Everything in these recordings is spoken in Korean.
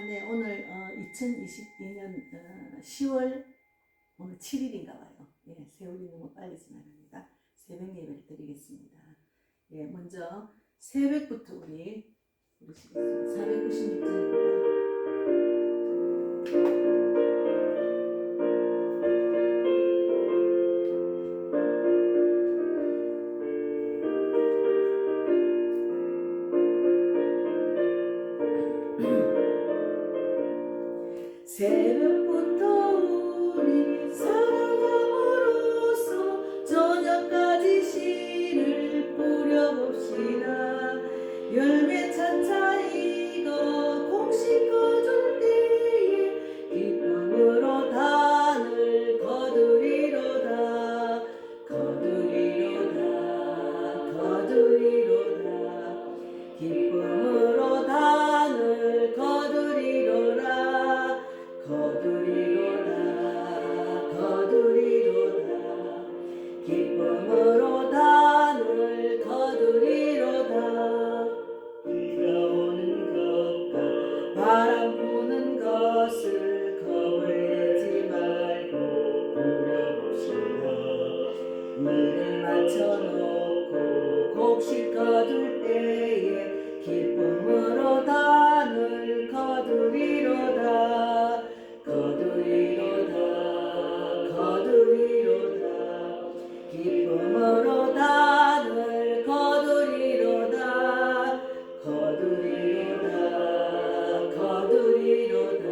네, 오늘 2022년 10월 오늘 7일인가 봐요. 예, 세월이 너무 빨리 지나갑니다. 새벽 예배를 드리겠습니다. 예, 먼저 새벽부터 우리 부르시겠습니다. 496장입니다. 새벽부터 우리 사랑함으로써 저녁까지 씨를 뿌려봅시다. 열매 차차 익어 곡식 거둘 때에 기쁨으로 단을 거두리로다. 거두리로다. 거두리로다. 기쁨으로 단을 거두리로라. 거두리로다. 거두리로다. 기쁨으로 단을 거두리로다. 비가 오는 것과 바람 부는 것을 겁을 내지 말고 부려봅시다. 일을 마쳐놓고 곡식 거둘 때에 기쁨으로 단을 거두리로다. 거두리로다. 거두리로다. 기쁨으로 단을 거두리로다. 거두리로다. 거두리로다.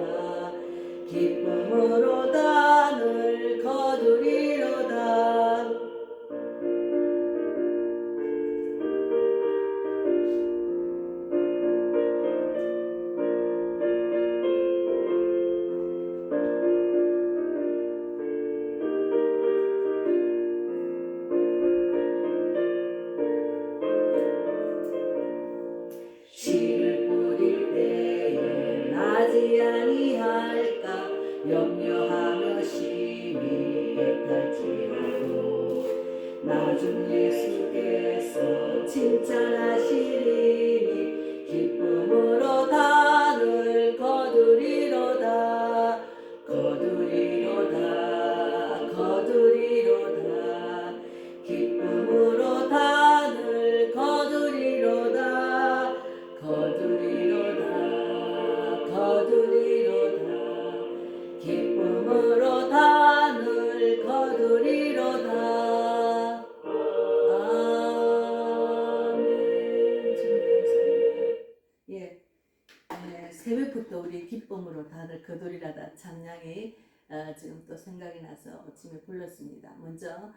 기쁨으로 단을 거두리로다. 씨를 뿌릴 때에 나지 아니할까 염려하며 심히 애탈지라도 나중 예수께서 칭찬하시리니 기쁨으로 단을 거두리로다. 거두리로다. 거두리로다. 기쁨으로 단을 거두리로다. 거두리로다. 거두리로다. 기쁨으로 단을 거두리로다. 아멘. 주님 감사합니다. 예, 새벽부터 우리 기쁨으로 단을 거두리라다 찬양이 지금 또 생각이 나서 아침에 불렀습니다. 먼저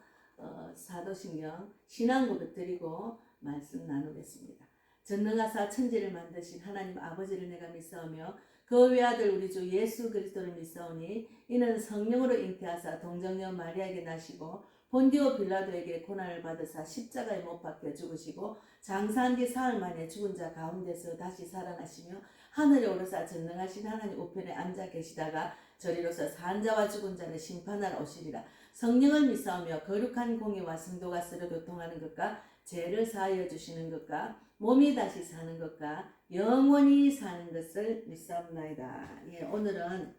사도신경 신앙고백 드리고 말씀 나누겠습니다. 전능하사 천지를 만드신 하나님 아버지를 내가 믿사오며 그 외아들 우리 주 예수 그리스도를 믿사오니 이는 성령으로 잉태하사 동정녀 마리아에게 나시고 본디오 빌라도에게 고난을 받으사 십자가에 못 박혀 죽으시고 장사한 뒤 사흘 만에 죽은 자 가운데서 다시 살아나시며 하늘에 오르사 전능하신 하나님 우편에 앉아 계시다가 저리로서 산 자와 죽은 자를 심판하러 오시리라. 성령을 믿사오며 거룩한 공의와 성도가 서로 교통하는 것과 죄를 사하여 주시는 것과 몸이 다시 사는 것과 영원히 사는 것을 믿사옵나이다. 예, 오늘은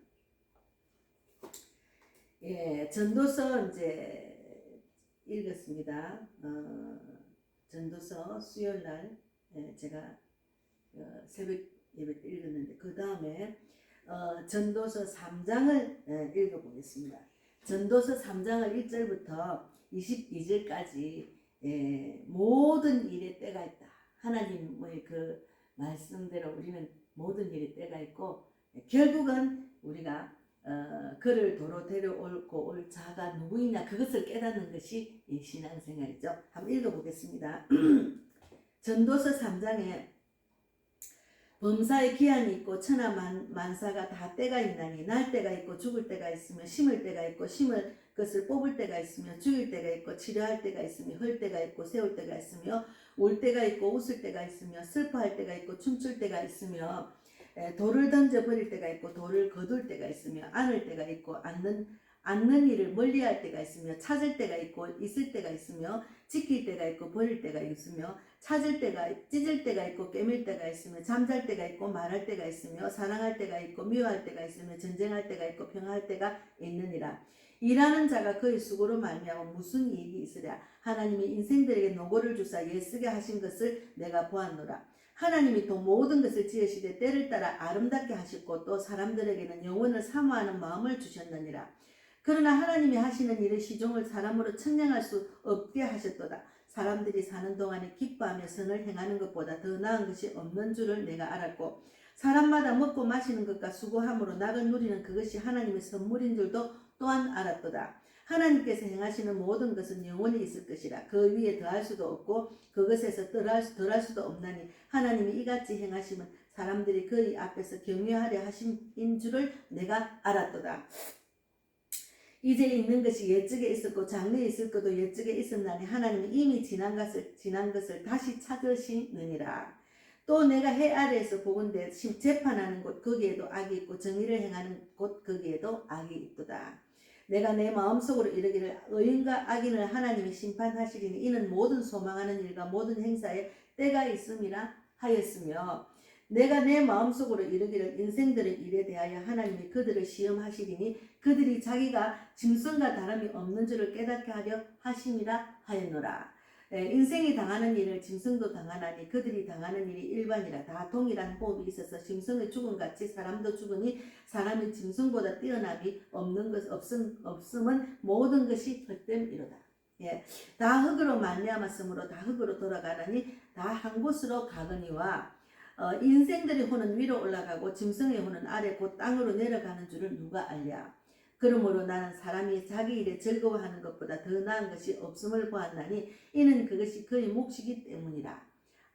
전도서 이제 읽었습니다. 전도서 수요일날 제가 새벽 예배 때 읽었는데 그 다음에 전도서 3장을 읽어보겠습니다. 전도서 3장을 1절부터 22절까지 모든 일에 때가 있다. 하나님의 그 말씀대로 우리는 모든 일에 때가 있고 결국은 우리가 그를 도로 데려올고 올 자가 누구이냐 그것을 깨닫는 것이 이 신앙생활이죠. 한번 읽어보겠습니다. 전도서 3장에 범사에 기한이 있고 천하 만사가 다 때가 있나니 날 때가 있고 죽을 때가 있으며 심을 때가 있고 심을 것을 뽑을 때가 있으며 죽일 때가 있고 치료할 때가 있으며 헐 때가 있고 세울 때가 있으며 울 때가 있고 웃을 때가 있으며 슬퍼할 때가 있고 춤출 때가 있으며 돌을 던져 버릴 때가 있고 돌을 거둘 때가 있으며 안을 때가 있고 않는 일을 멀리할 때가 있으며 찾을 때가 있고 있을 때가 있으며 지킬 때가 있고 버릴 때가 있으며 찾을 때가 찢을 때가 있고 꿰맬 때가 있으며 잠잘 때가 있고 말할 때가 있으며 사랑할 때가 있고 미워할 때가 있으며 전쟁할 때가 있고 평화할 때가 있느니라. 일하는 자가 그의 수고로 말미암아 무슨 이익이 있으랴. 하나님이 인생들에게 노고를 주사 애쓰게 하신 것을 내가 보았노라. 하나님이 또 모든 것을 지으시되 때를 따라 아름답게 하셨고 또 사람들에게는 영원을 사모하는 마음을 주셨느니라. 그러나 하나님이 하시는 일의 시종을 사람으로 측량할 수 없게 하셨도다. 사람들이 사는 동안에 기뻐하며 선을 행하는 것보다 더 나은 것이 없는 줄을 내가 알았고 사람마다 먹고 마시는 것과 수고함으로 낙을 누리는 그것이 하나님의 선물인 줄도 또한 알았도다. 하나님께서 행하시는 모든 것은 영원히 있을 것이라. 그 위에 더할 수도 없고 그것에서 덜할 수도 없나니 하나님이 이같이 행하시면 사람들이 그의 앞에서 경외하려 하심인 줄을 내가 알았도다. 이제 있는 것이 옛적에 있었고 장래에 있을 것도 옛적에 있었나니 하나님이 이미 지난 것을 다시 찾으시느니라. 또 내가 해 아래에서 보건대 재판하는 곳 거기에도 악이 있고 정의를 행하는 곳 거기에도 악이 있도다. 내가 내 마음속으로 이르기를 의인과 악인을 하나님이 심판하시리니 이는 모든 소망하는 일과 모든 행사에 때가 있음이라 하였으며 내가 내 마음속으로 이르기를 인생들의 일에 대하여 하나님이 그들을 시험하시리니 그들이 자기가 짐승과 다름이 없는 줄을 깨닫게 하려 하심이라 하였노라. 인생이 당하는 일을 짐승도 당하나니 그들이 당하는 일이 일반이라. 다 동일한 호흡이 있어서 짐승의 죽음같이 사람도 죽으니 사람이 짐승보다 뛰어남이 없음은 모든 것이 헛됨이로다. 예, 다 흙으로 말미암았으므로 다 흙으로 돌아가느니 다 한 곳으로 가거니와 인생들의 혼은 위로 올라가고 짐승의 혼은 아래 곧 땅으로 내려가는 줄을 누가 알랴. 그러므로 나는 사람이 자기 일에 즐거워하는 것보다 더 나은 것이 없음을 보았나니 이는 그것이 그의 몫이기 때문이라.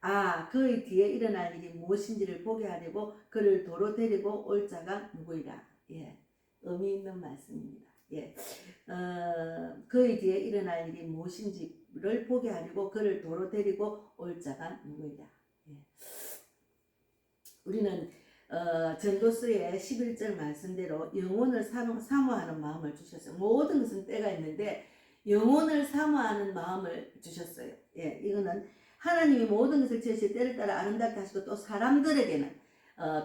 아, 그의 뒤에 일어날 일이 무엇인지를 보게 하려고 그를 도로 데리고 올 자가 누구이라. 예, 의미 있는 말씀입니다. 예, 그의 뒤에 일어날 일이 무엇인지를 보게 하려고 그를 도로 데리고 올 자가 누구이라. 예. 우리는 전도서의 11절 말씀대로 영혼을 사모하는 마음을 주셨어요. 모든 것은 때가 있는데 영혼을 사모하는 마음을 주셨어요. 예, 이거는 하나님이 모든 것을 지으실 때를 따라 아름답게 하시고 또 사람들에게는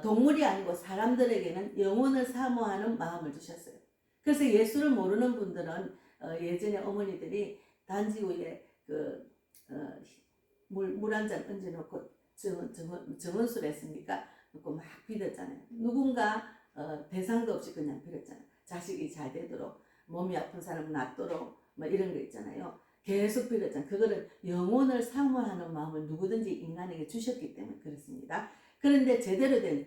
동물이 아니고 사람들에게는 영혼을 사모하는 마음을 주셨어요. 그래서 예수를 모르는 분들은 예전에 어머니들이 단지 위에 물 한 잔 얹어놓고 정원수를 했으니까 놓고 막 빌었잖아요. 누군가 대상도 없이 그냥 빌었잖아요. 자식이 잘 되도록, 몸이 아픈 사람은 낫도록 뭐 이런 거 있잖아요. 계속 빌었잖아요. 그거는 영혼을 사모하는 마음을 누구든지 인간에게 주셨기 때문에 그렇습니다. 그런데 제대로 된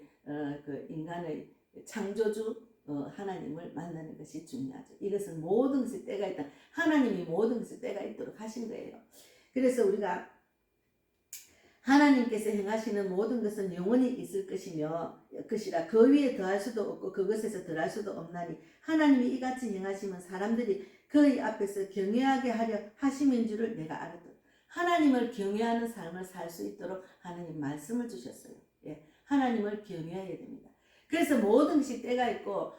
그 인간의 창조주 하나님을 만나는 것이 중요하죠. 이것은 모든 것이 때가 있다. 하나님이 모든 것이 때가 있도록 하신 거예요. 그래서 우리가 하나님께서 행하시는 모든 것은 영원히 있을 것이라 그 위에 더할 수도 없고 그것에서 덜할 수도 없나니 하나님이 이같이 행하시면 사람들이 그의 앞에서 경외하게 하려 하심인 줄을 내가 알았다. 하나님을 경외하는 삶을 살 수 있도록 하나님 말씀을 주셨어요. 예, 하나님을 경외해야 됩니다. 그래서 모든 것이 때가 있고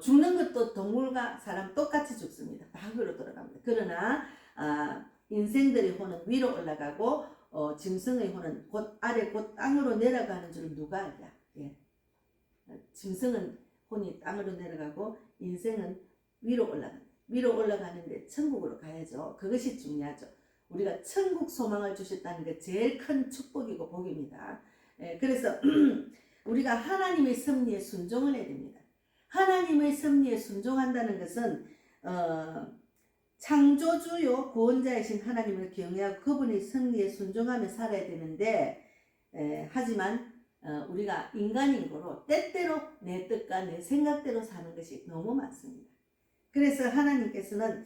죽는 것도 동물과 사람 똑같이 죽습니다. 다 그로 돌아갑니다. 그러나 인생들의 혼은 위로 올라가고 짐승의 혼은 곧 아래 곧 땅으로 내려가는 줄 누가 알냐. 예. 짐승은 혼이 땅으로 내려가고 인생은 위로 올라간다. 위로 올라가는데 천국으로 가야죠. 그것이 중요하죠. 우리가 천국 소망을 주셨다는 게 제일 큰 축복이고 복입니다. 예, 그래서 우리가 하나님의 섭리에 순종을 해야 됩니다. 하나님의 섭리에 순종한다는 것은 창조주요 구원자이신 하나님을 경외하고 그분의 섭리에 순종하며 살아야 되는데 하지만 우리가 인간인 거로 때때로 내 뜻과 내 생각대로 사는 것이 너무 많습니다. 그래서 하나님께서는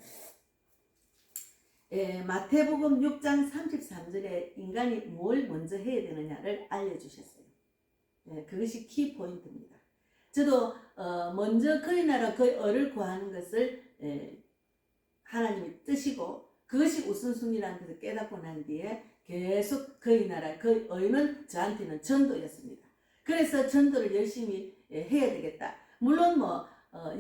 마태복음 6장 33절에 인간이 뭘 먼저 해야 되느냐를 알려주셨어요. 그것이 키포인트입니다. 저도 먼저 그의 나라 그의 의를 구하는 것을 하나님이 뜻이고 그것이 우선순위라는 것을 깨닫고 난 뒤에 계속 그의 나라 그의 의는 저한테는 전도였습니다. 그래서 전도를 열심히 해야 되겠다. 물론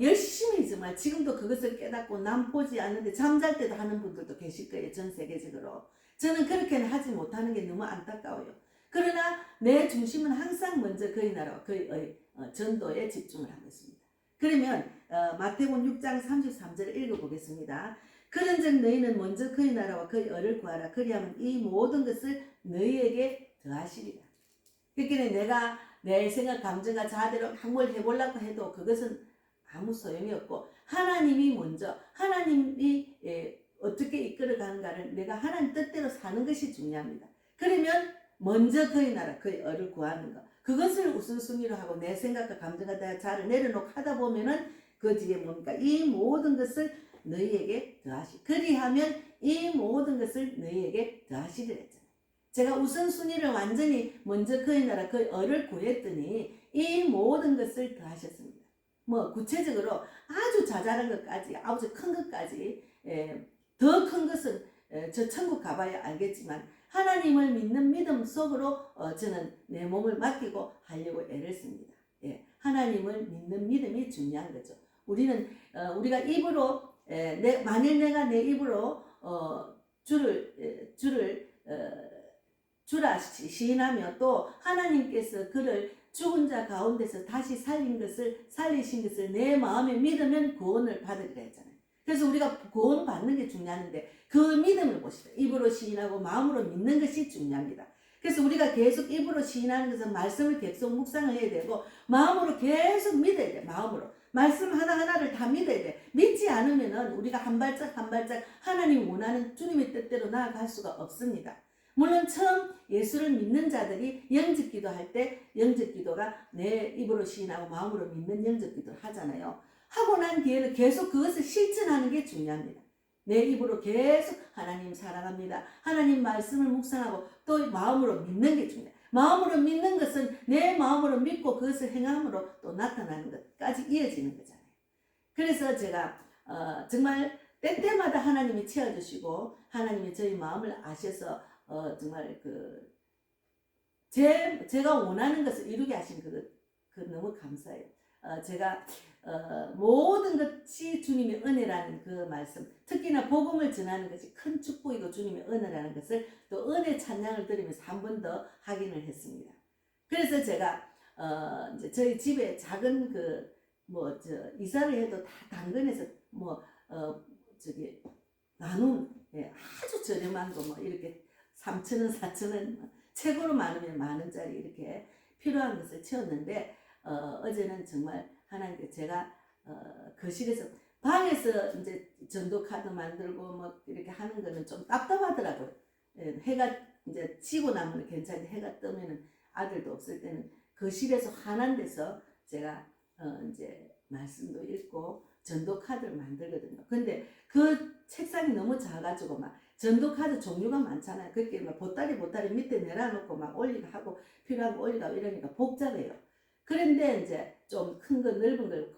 열심히 정말 지금도 그것을 깨닫고 남 보지 않는데 잠잘 때도 하는 분들도 계실 거예요. 전 세계적으로. 저는 그렇게는 하지 못하는 게 너무 안타까워요. 그러나 내 중심은 항상 먼저 그의 나라와 그의 전도에 집중을 하고 있습니다. 그러면 마태복음 6장 33절을 읽어보겠습니다. 그런즉 너희는 먼저 그의 나라와 그의 의를 구하라. 그리하면 이 모든 것을 너희에게 더하시리라. 그러니까 내가 내 생각, 감정과 자아대로 뭘 해보려고 해도 그것은 아무 소용이 없고 하나님이 먼저 하나님이 어떻게 이끌어가는가를 내가 하나님 뜻대로 사는 것이 중요합니다. 그러면 먼저 그의 나라, 그의 의를 구하는 것, 그것을 우선순위로 하고 내 생각과 감정과 자아를 내려놓고 하다 보면은 그 뒤에 뭡니까? 이 모든 것을 너희에게 더하시. 그리하면 이 모든 것을 너희에게 더하시리라 했잖아요. 제가 우선순위를 완전히 먼저 그의 나라, 그의 의를 구했더니 이 모든 것을 더하셨습니다. 뭐 구체적으로 아주 자잘한 것까지, 아주 큰 것까지, 더 큰 것은 저 천국 가봐야 알겠지만 하나님을 믿는 믿음 속으로 저는 내 몸을 맡기고 하려고 애를 씁니다. 하나님을 믿는 믿음이 중요한 거죠. 우리는 우리가 입으로 만일 내가 내 입으로 주라 시인하며 또 하나님께서 그를 죽은 자 가운데서 다시 살리신 것을 내 마음에 믿으면 구원을 받으리라 했잖아요. 그래서 우리가 구원 받는 게 중요한데 그 믿음을 보시다. 입으로 시인하고 마음으로 믿는 것이 중요합니다. 그래서 우리가 계속 입으로 시인하는 것은 말씀을 계속 묵상을 해야 되고 마음으로 계속 믿어야 돼. 마음으로. 말씀 하나하나를 다 믿어야 돼. 믿지 않으면 우리가 한 발짝 한 발짝 하나님 원하는 주님의 뜻대로 나아갈 수가 없습니다. 물론 처음 예수를 믿는 자들이 영접 기도할 때 영접 기도가 내 입으로 시인하고 마음으로 믿는 영접 기도를 하잖아요. 하고 난 뒤에는 계속 그것을 실천하는 게 중요합니다. 내 입으로 계속 하나님 사랑합니다. 하나님 말씀을 묵상하고 또 마음으로 믿는 게 중요해요. 마음으로 믿는 것은 내 마음으로 믿고 그것을 행함으로 또 나타나는 것까지 이어지는 거잖아요. 그래서 제가 정말 때때마다 하나님이 채워주시고 하나님이 저희 마음을 아셔서 정말 제가 원하는 것을 이루게 하신 그 너무 감사해요. 제가 모든 것이 주님의 은혜라는 그 말씀, 특히나 복음을 전하는 것이 큰 축복이고 주님의 은혜라는 것을 또 은혜 찬양을 들으면서 한 번 더 확인을 했습니다. 그래서 제가 이제 저희 집에 작은 이사를 해도 다 당근에서 나눔 아주 저렴한 거 이렇게 3,000원, 4,000원 최고로 많으면 10,000원짜리 이렇게 필요한 것을 채웠는데 어제는 정말 하나님께 제가 거실에서 방에서 이제 전도 카드 만들고 이렇게 하는 거는 좀 답답하더라고요. 해가 이제 지고 나면 괜찮은데 해가 뜨면은 아들도 없을 때는 거실에서 환한 데서 제가 이제 말씀도 읽고 전도 카드를 만들거든요. 근데 그 책상이 너무 작아가지고 전도 카드 종류가 많잖아요. 그렇게 보따리 밑에 내려놓고 올리고 하고 필요한 거 올리고 이러니까 복잡해요. 그런데 이제 좀 큰 거 넓은 걸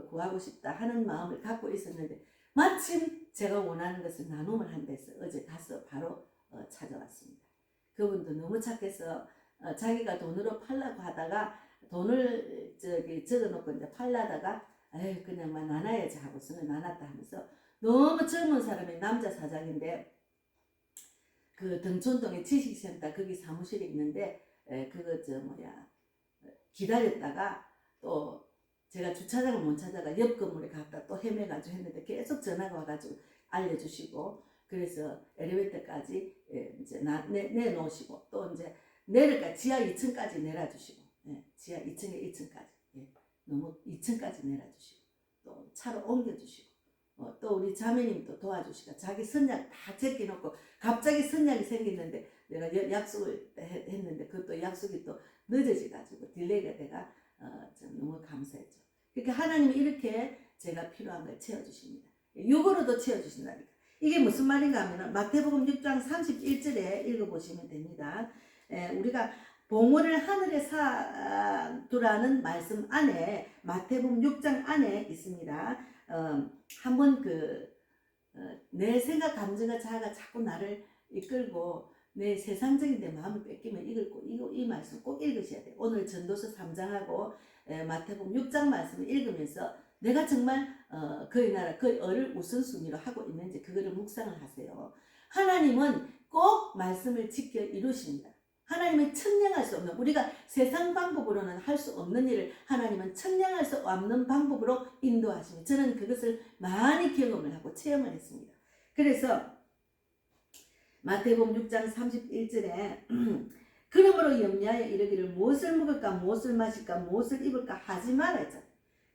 구하고 싶다 하는 마음을 갖고 있었는데 마침 제가 원하는 것을 나눔을 한 데서 어제 가서 바로 찾아왔습니다. 그분도 너무 착해서 자기가 돈으로 팔라고 하다가 돈을 적어놓고 이제 팔라다가 그냥 나눠야지 하고서는 나눴다 하면서 너무 젊은 사람이 남자 사장인데 그 등촌동에 지식센터 거기 사무실이 있는데 기다렸다가 또 제가 주차장을 못 찾아가 옆 건물에 갔다 또 헤매가지고 했는데 계속 전화가 와가지고 알려주시고 그래서 엘리베이터까지 이제 내놓으시고 또 이제 내려가 지하 2층까지 내려주시고 지하 2층에 2층까지 너무 2층까지 내려주시고 또 차로 옮겨주시고 또 우리 자매님도 도와주시고 자기 선약 다 제껴놓고 갑자기 선약이 생겼는데 내가 약속을 했는데 그것도 약속이 또 늦어져가지고 딜레이가 돼가 좀 너무 감사했죠. 그러니까 하나님이 이렇게 제가 필요한 걸 채워주십니다. 육으로도 채워주신다니까. 이게 무슨 말인가 하면 마태복음 6장 31절에 읽어보시면 됩니다. 우리가 봉헌을 하늘에 쌓두라는 말씀 안에 마태복음 6장 안에 있습니다. 한번 내 생각 감정과 자아가 자꾸 나를 이끌고 내 세상적인 내 마음을 뺏기면 이 말씀 꼭 읽으셔야 돼요. 오늘 전도서 3장하고 마태복음 6장 말씀을 읽으면서 내가 정말 그의 나라 그의 의를 우선순위로 하고 있는지 그거를 묵상을 하세요. 하나님은 꼭 말씀을 지켜 이루십니다. 하나님은 측량할 수 없는, 우리가 세상 방법으로는 할 수 없는 일을 하나님은 측량할 수 없는 방법으로 인도하십니다. 저는 그것을 많이 경험을 하고 체험을 했습니다. 그래서 마태복음 6장 31절에 그러므로 염려하여 이르기를 무엇을 먹을까 무엇을 마실까 무엇을 입을까 하지 말아야죠.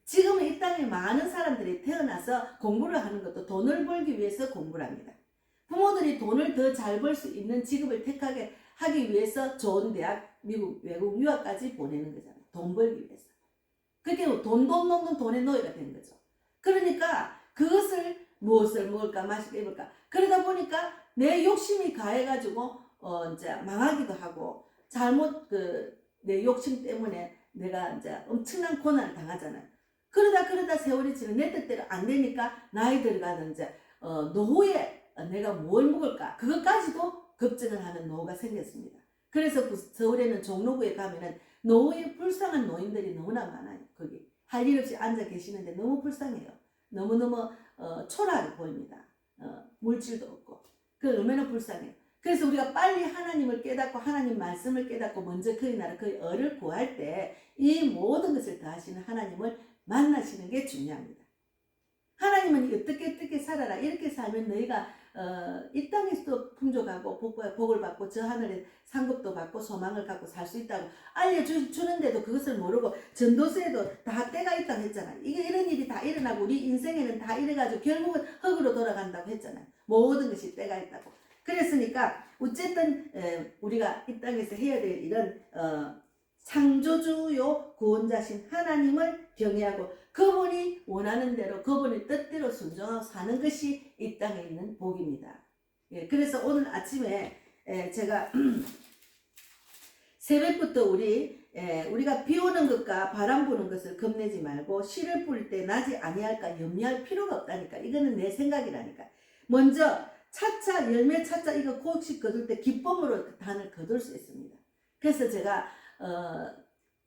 지금 이 땅에 많은 사람들이 태어나서 공부를 하는 것도 돈을 벌기 위해서 공부를 합니다. 부모들이 돈을 더 잘 벌 수 있는 직업을 택하게 하기 위해서 좋은 대학, 미국, 외국 유학까지 보내는 거잖아요. 돈 벌기 위해서. 그게 돈 놓는 돈의 노예가 된 거죠. 그러니까 그것을 무엇을 먹을까 마실까 입을까 그러다 보니까 내 욕심이 가해가지고 이제 망하기도 하고 잘못 내 욕심 때문에 내가 이제 엄청난 고난을 당하잖아요. 그러다 세월이 지나 내 뜻대로 안 되니까 나이 들어가는 이제 노후에 내가 뭘 먹을까 그것까지도 걱정을 하는 노후가 생겼습니다. 그래서 서울에는 종로구에 가면은 노후에 불쌍한 노인들이 너무나 많아요. 거기 할 일 없이 앉아 계시는데 너무 불쌍해요. 너무너무 초라하게 보입니다. 물질도 없고 그 얼마나 불쌍해요. 그래서 우리가 빨리 하나님을 깨닫고 하나님 말씀을 깨닫고 먼저 그의 나라 그의 의를 구할 때 이 모든 것을 다하시는 하나님을 만나시는 게 중요합니다. 하나님은 어떻게 살아라 이렇게 살면 너희가 이 땅에서도 풍족하고 복을 받고 저 하늘에 상급도 받고 소망을 갖고 살 수 있다고 알려주는데도 그것을 모르고 전도서에도 다 때가 있다고 했잖아요. 이게 이런 일이 다 일어나고 우리 인생에는 다 이래가지고 결국은 흙으로 돌아간다고 했잖아요. 모든 것이 때가 있다고. 그랬으니까 어쨌든 우리가 이 땅에서 해야 될 일은 창조주요 구원자신 하나님을 경외하고 그분이 원하는 대로 그분의 뜻대로 순종하고 사는 것이 이 땅에 있는 복입니다. 예, 그래서 오늘 아침에 제가 새벽부터 우리가 비 오는 것과 바람 부는 것을 겁내지 말고 씨를 뿌릴 때 나지 아니할까 염려할 필요가 없다니까. 이거는 내 생각이라니까. 먼저 차차 열매 차차 이거 곡식 거둘 때 기쁨으로 그 단을 거둘 수 있습니다. 그래서 제가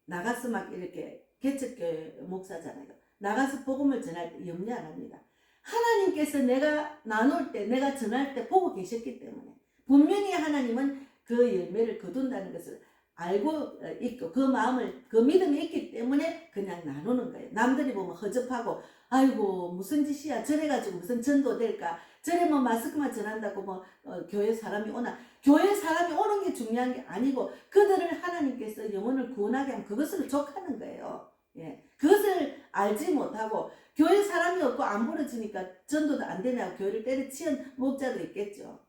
나가서 막 이렇게 개척교회 목사잖아요. 나가서 복음을 전할 때 염려 안 합니다. 하나님께서 내가 나눌 때 내가 전할 때 보고 계셨기 때문에 분명히 하나님은 그 열매를 거둔다는 것을 알고 있고 그 마음을 그 믿음이 있기 때문에 그냥 나누는 거예요. 남들이 보면 허접하고 아이고 무슨 짓이야 저래가지고 무슨 전도 될까 저래 뭐 마스크만 전한다고 뭐 교회 사람이 오나 교회 사람이 오는 게 중요한 게 아니고 그들을 하나님께서 영혼을 구원하게 하면 그것으로 족하는 거예요. 예, 그것을 알지 못하고 교회 사람이 없고 안 부러지니까 전도도 안 되냐고 교회를 때려치운 목자도 있겠죠.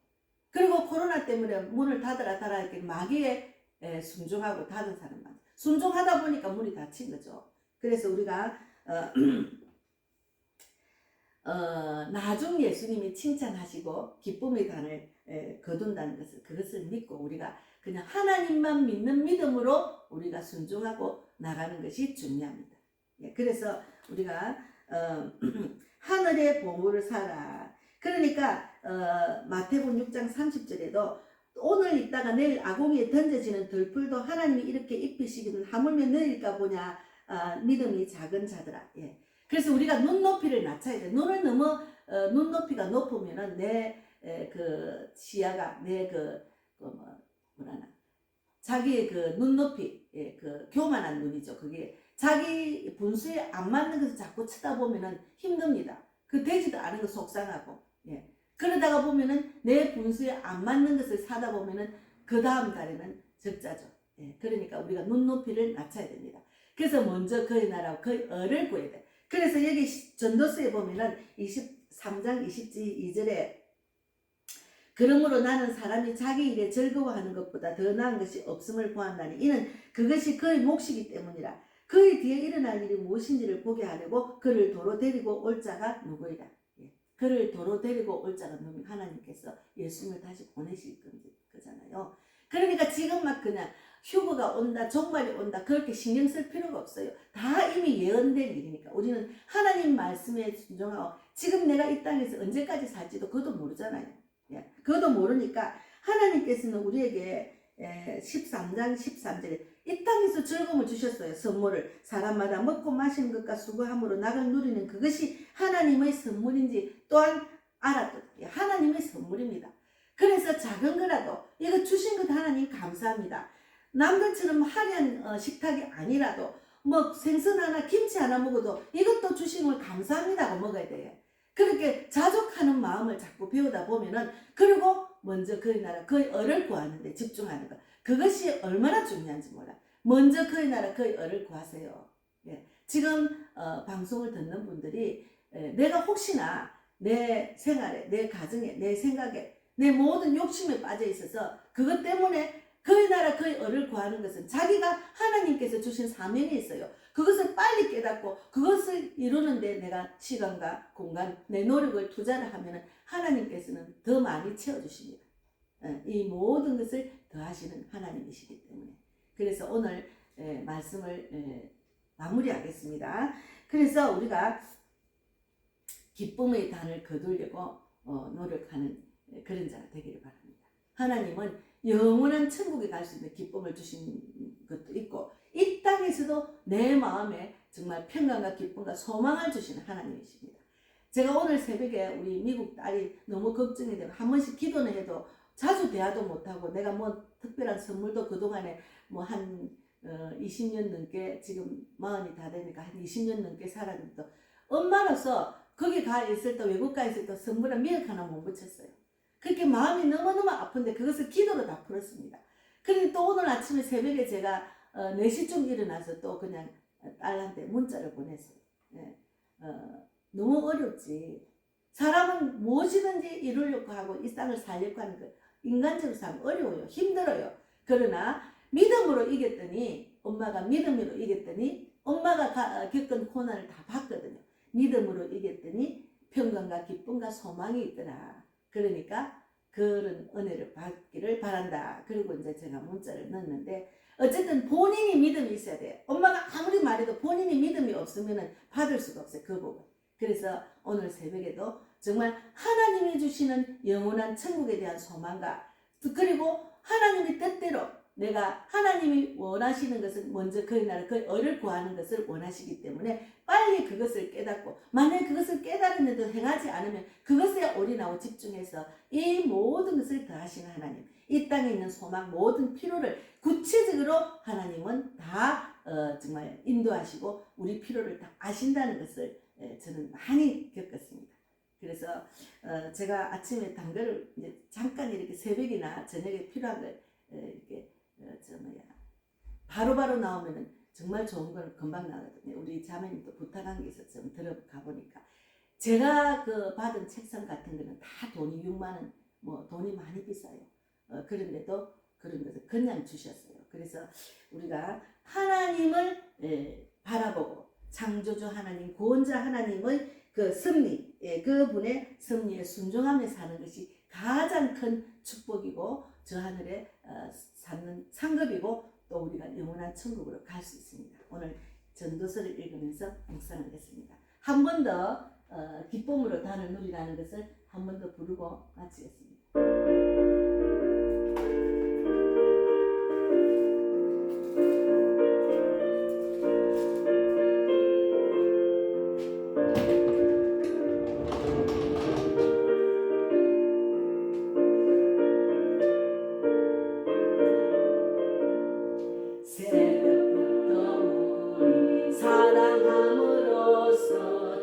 그리고 코로나 때문에 문을 닫아라 이렇게 마귀에 순종하고 닫은 사람만 순종하다 보니까 문이 닫힌 거죠. 그래서 우리가 나중 예수님이 칭찬하시고 기쁨의 단을 거둔다는 것을 그것을 믿고 우리가 그냥 하나님만 믿는 믿음으로 우리가 순종하고 나가는 것이 중요합니다. 예, 그래서 우리가 하늘의 보물을 사라. 그러니까 마태복음 6장 30절에도 오늘 있다가 내일 아궁이에 던져지는 들풀도 하나님이 이렇게 입히시기는 하물며 너희일까 보냐 믿음이 작은 자들아. 예. 그래서 우리가 눈높이를 낮춰야 돼. 눈을 너무 눈높이가 높으면은 내 그 시야가 내 뭐라나 자기의 그 눈높이 그 교만한 눈이죠. 그게 자기 분수에 안 맞는 것을 자꾸 쳐다보면은 힘듭니다. 그 되지도 않은 거 속상하고 예. 그러다가 보면은 내 분수에 안 맞는 것을 사다 보면은 그 다음 달에는 적자죠. 예. 그러니까 우리가 눈높이를 낮춰야 됩니다. 그래서 먼저 그의 나라와 그의 의를 구해야 돼. 그래서 여기 전도서에 보면은 23장 22절에 그러므로 나는 사람이 자기 일에 즐거워하는 것보다 더 나은 것이 없음을 보았나니 이는 그것이 그의 몫이기 때문이라. 그의 뒤에 일어날 일이 무엇인지를 보게 하려고 그를 도로 데리고 올 자가 누구이라. 예. 그를 도로 데리고 올 자가 누구냐. 하나님께서 예수님을 다시 보내실 거잖아요. 그러니까 지금 막 그냥 휴거가 온다 종말이 온다 그렇게 신경 쓸 필요가 없어요. 다 이미 예언된 일이니까 우리는 하나님 말씀에 순종하고 지금 내가 이 땅에서 언제까지 살지도 그것도 모르잖아요. 예, 그것도 모르니까 하나님께서는 우리에게 13장 13절에 이 땅에서 즐거움을 주셨어요. 선물을. 사람마다 먹고 마시는 것과 수고함으로 낙을 누리는 그것이 하나님의 선물인지 또한 알았거든요. 하나님의 선물입니다. 그래서 작은 거라도 이거 주신 것 하나님 감사합니다. 남들처럼 화려한 식탁이 아니라도 뭐 생선 하나 김치 하나 먹어도 이것도 주신 걸 감사합니다고 먹어야 돼요. 그렇게 자족하는 마음을 자꾸 배우다 보면은, 그리고 먼저 그의 나라 그의 의를 구하는 데 집중하는 것, 그것이 얼마나 중요한지 몰라. 먼저 그의 나라 그의 의를 구하세요. 예. 지금 방송을 듣는 분들이 내가 혹시나 내 생활에, 내 가정에, 내 생각에, 내 모든 욕심에 빠져 있어서 그것 때문에 그의 나라 그의 의를 구하는 것은 자기가 하나님께서 주신 사명이 있어요. 그것을 빨리 깨닫고 그것을 이루는데 내가 시간과 공간, 내 노력을 투자를 하면 하나님께서는 더 많이 채워주십니다. 이 모든 것을 더하시는 하나님이시기 때문에. 그래서 오늘 말씀을 마무리하겠습니다. 그래서 우리가 기쁨의 단을 거두려고 노력하는 그런 자가 되기를 바랍니다. 하나님은 영원한 천국에 갈 수 있는 기쁨을 주신 것도 있고, 이 땅에서도 내 마음에 정말 평강과 기쁨과 소망을 주시는 하나님이십니다. 제가 오늘 새벽에 우리 미국 딸이 너무 걱정이 되고 한 번씩 기도는 해도 자주 대화도 못하고, 내가 뭐 특별한 선물도 그동안에 뭐 한 20년 넘게, 지금 40이 다 되니까 한 20년 넘게 살았는데 엄마로서 거기 가 있을 때, 외국 가 있을 때 선물에 미역 하나 못 붙였어요. 그렇게 마음이 너무너무 아픈데 그것을 기도로 다 풀었습니다. 그런데 또 오늘 아침에 새벽에 제가 4시쯤 일어나서 또 그냥 딸한테 문자를 보냈어요. 네. 너무 어렵지. 사람은 무엇이든지 이루려고 하고 이 땅을 살려고 하는 것, 인간적으로 살면 어려워요. 힘들어요. 그러나 믿음으로 이겼더니, 엄마가 믿음으로 이겼더니 엄마가 겪은 고난을 다 봤거든요. 믿음으로 이겼더니 평강과 기쁨과 소망이 있더라. 그러니까 그런 은혜를 받기를 바란다. 그리고 이제 제가 문자를 넣었는데, 어쨌든 본인이 믿음이 있어야 돼요. 엄마가 아무리 말해도 본인이 믿음이 없으면 받을 수가 없어요. 그 부분. 그래서 오늘 새벽에도 정말 하나님이 주시는 영원한 천국에 대한 소망과, 그리고 하나님의 뜻대로 내가, 하나님이 원하시는 것은 먼저 그의 나라 그의 의를 구하는 것을 원하시기 때문에 빨리 그것을 깨닫고, 만약에 그것을 깨달았는데도 행하지 않으면 그것에 올인하고 집중해서 이 모든 것을 더하시는 하나님, 이 땅에 있는 소망, 모든 필요를 구체적으로 하나님은 다 정말 인도하시고 우리 필요를 다 아신다는 것을 저는 많이 겪었습니다. 그래서 제가 아침에 단거를 이제 잠깐 이렇게 새벽이나 저녁에 필요한 걸 이렇게 바로바로 나오면은 정말 좋은 걸 금방 나거든요. 우리 자매님도 부탁한 게 있어서 좀 들어가 보니까, 제가 그 받은 책상 같은 거는 다 돈이 6만 원, 뭐 돈이 많이 비싸요. 그런데도 그런 것을 그냥 주셨어요. 그래서 우리가 하나님을 바라보고, 창조주 하나님, 구원자 하나님의 그 섭리, 그분의 섭리에 순종하며 사는 것이 가장 큰 축복이고 저 하늘에 쌓는 상급이고, 또 우리가 영원한 천국으로 갈 수 있습니다. 오늘 전도서를 읽으면서 묵상을 했습니다. 한 번 더 기쁨으로 단을 누리라는 것을 한 번 더 부르고 마치겠습니다. 새벽부터 우리 사랑함으로써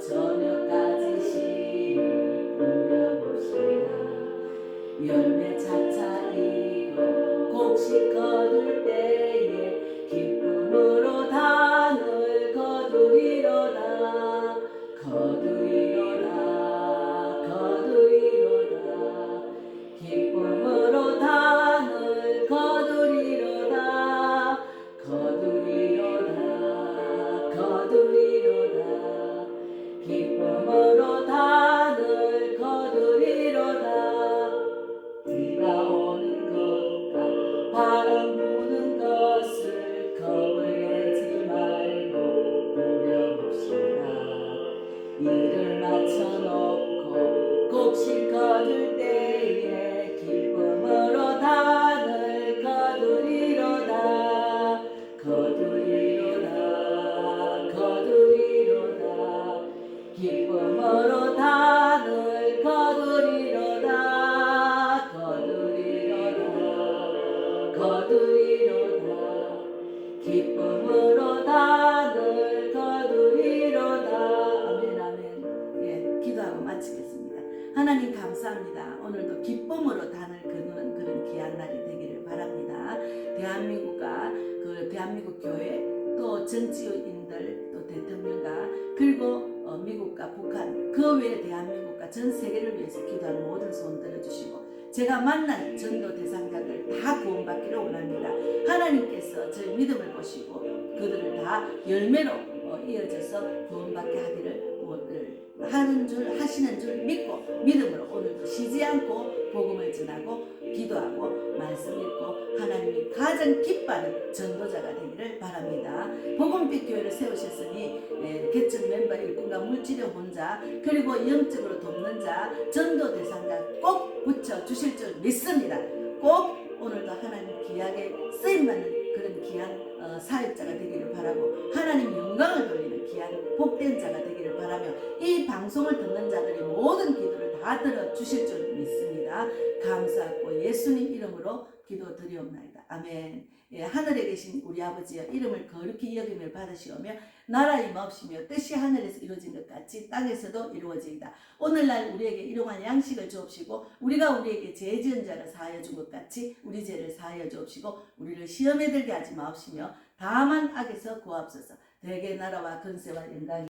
저녁까지 시를 뿌려봅시다. 열매 하나님 감사합니다. 오늘도 기쁨으로 단을 거두는 그런 귀한 날이 되기를 바랍니다. 대한민국 교회 또 정치인들 또 대통령과 그리고 미국과 북한 그 외에 대한민국과 전 세계를 위해서 기도하는 모든 소원 들어주시고 제가 만난 전도 대상자들 다 구원받기를 원합니다. 하나님께서 저희 믿음을 보시고 그들을 다 열매로 이어져서 구원받게 하기를 하시는 줄 믿고 믿음으로 오늘도 쉬지 않고 복음을 전하고 기도하고 말씀 읽고 하나님이 가장 기뻐하는 전도자가 되기를 바랍니다. 복음빛 교회를 세우셨으니 개척 멤버 일꾼과 물질의 혼자 그리고 영적으로 돕는 자 전도 대상자 꼭 붙여주실 줄 믿습니다. 꼭 오늘도 하나님 귀하게 쓰임받는 그런 귀한 사역자가 되기를 바라고 하나님 영광을 돌리는 귀한 복된 자가 되기를 바라며 이 방송을 듣는 자들이 모든 기도를 다 들어주실 줄 믿습니다. 감사하고 예수님 이름으로 기도드리옵나이다. 아멘. 예, 하늘에 계신 우리 아버지여 이름을 거룩히 여김을 받으시오며 나라 임하옵시며 뜻이 하늘에서 이루어진 것 같이 땅에서도 이루어지이다. 오늘날 우리에게 일용할 양식을 주옵시고 우리가 우리에게 죄 지은 자를 사하여 준 것 같이 우리 죄를 사하여 주옵시고 우리를 시험에 들게 하지 마옵시며 다만 악에서 구하옵소서. 대개 나라와 권세와 영광이